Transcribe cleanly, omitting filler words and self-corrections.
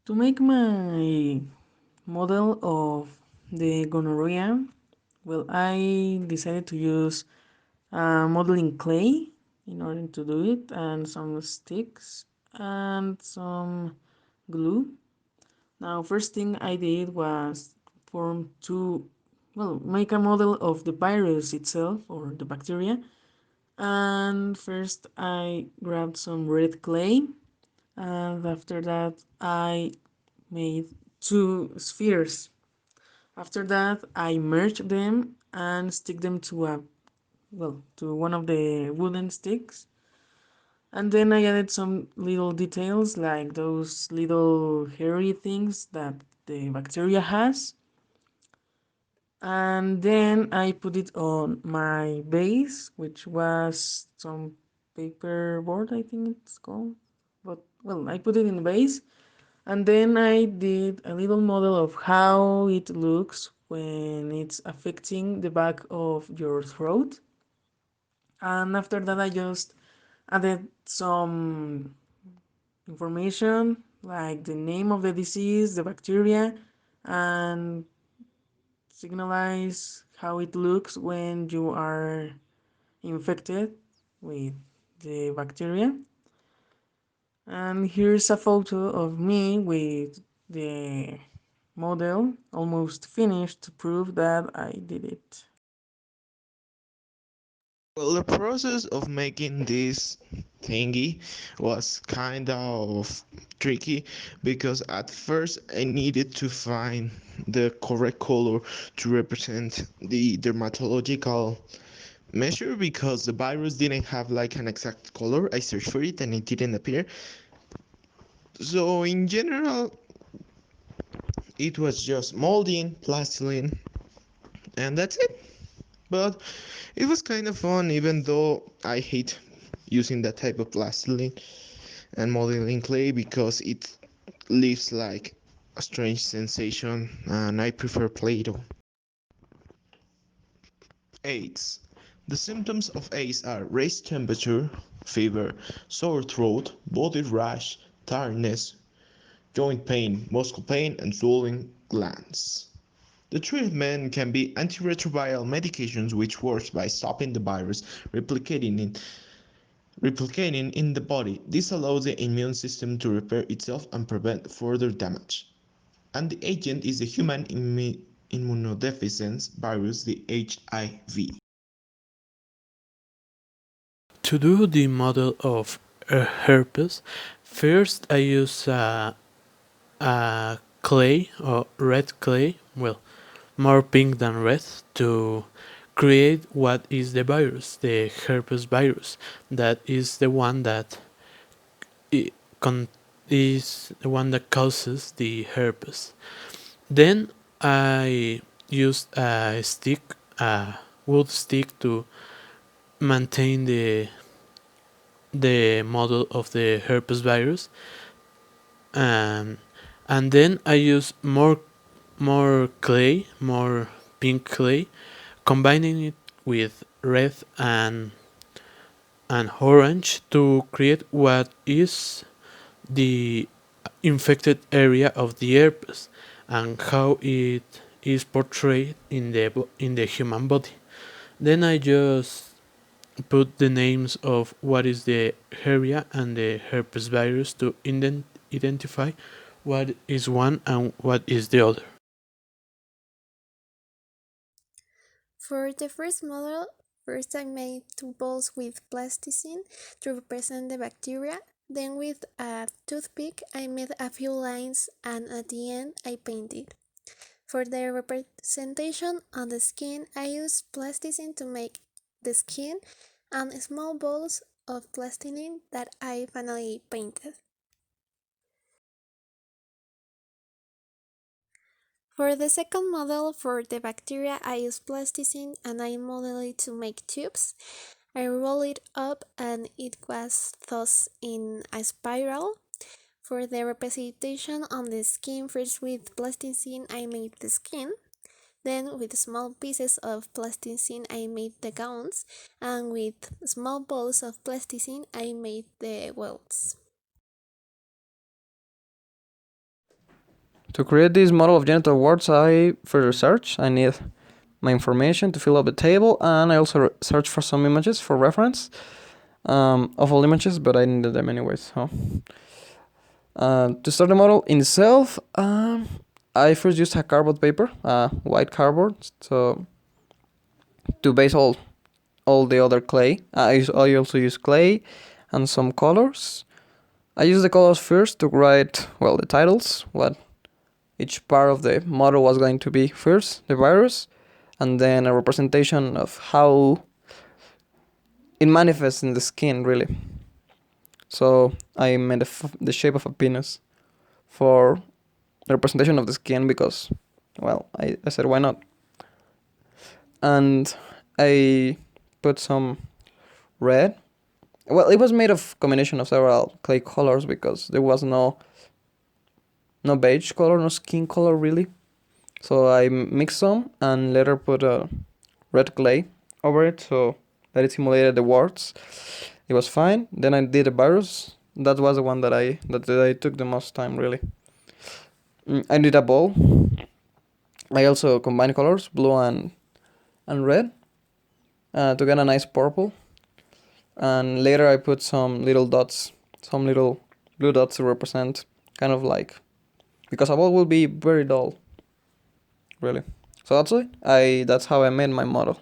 To make my model of the gonorrhea, well, I decided to use modeling clay in order to do it, and some sticks and some glue. Now, first thing I did was form two, well, make a model of the virus itself or the bacteria. And first I grabbed some red clay, and after that I made two spheres. After that I merged them and stick them to one of the wooden sticks. And then I added some little details like those little hairy things that the bacteria has. And then I put it on my base, which was some paper board, I think it's called. But well, I put it in the base, and then I did a little model of how it looks when it's affecting the back of your throat. And after that, I just added some information like the name of the disease, the bacteria, and signalize how it looks when you are infected with the bacteria. And here's a photo of me with the model almost finished to prove that I did it. Well, the process of making this thingy was kind of tricky because at first I needed to find the correct color to represent the dermatological measure because the virus didn't have like an exact color. I searched for it and it didn't appear. So, in general, it was just molding, plastiline, and that's it. But it was kind of fun, even though I hate using that type of plastiline and modeling clay because it leaves like a strange sensation, and I prefer Play-Doh. AIDS. The symptoms of AIDS are raised temperature, fever, sore throat, body rash, tiredness, joint pain, muscle pain, and swollen glands. The treatment can be antiretroviral medications which works by stopping the virus replicating in the body. This allows the immune system to repair itself and prevent further damage. And the agent is the human immunodeficiency virus, the HIV. To do the model of herpes, first I use a clay or red clay, well, more pink than red, to create what is the virus, the herpes virus. That is the one that i- con- is the one that causes the herpes. Then I used a stick, a wood stick, to maintain the model of the herpes virus, and and then I use more clay, more pink clay, combining it with red and orange to create what is the infected area of the herpes and how it is portrayed in the human body. Then I just put the names of what is the area and the herpes virus to identify what is one and what is the other. For the first model, first I made two balls with plasticine to represent the bacteria. Then with a toothpick I made a few lines and at the end I painted. For the representation on the skin, I used plasticine to make the skin and small balls of plasticine that I finally painted. For the second model for the bacteria, I used plasticine and I modeled it to make tubes. I roll it up and it was thus in a spiral. For the representation on the skin, first with plasticine I made the skin. Then with small pieces of plasticine I made the gowns, and with small balls of plasticine I made the welts. To create this model of genital warts, I first research. I need my information to fill up the table, and I also search for some images for reference of all images, but I needed them anyways. So to start the model in itself, I first used a cardboard paper, white cardboard, so to base all the other clay. I also use clay and some colors. I use the colors first to write, well, the titles, what each part of the model was going to be first, the virus, and then a representation of how it manifests in the skin, really. So I made the shape of a penis for the representation of the skin because, well, I said, why not? And I put some red. Well, it was made of combination of several clay colors because there was no beige color, no skin color really. So I mixed some and later put a red clay over it so that it simulated the warts. It was fine. Then I did a virus. That was the one that I took the most time really. I did a ball. I also combined colors, blue and red, to get a nice purple. And later I put some little dots, some little blue dots to represent kind of like, because a ball will be very dull, really. So that's it. That's how I made my model.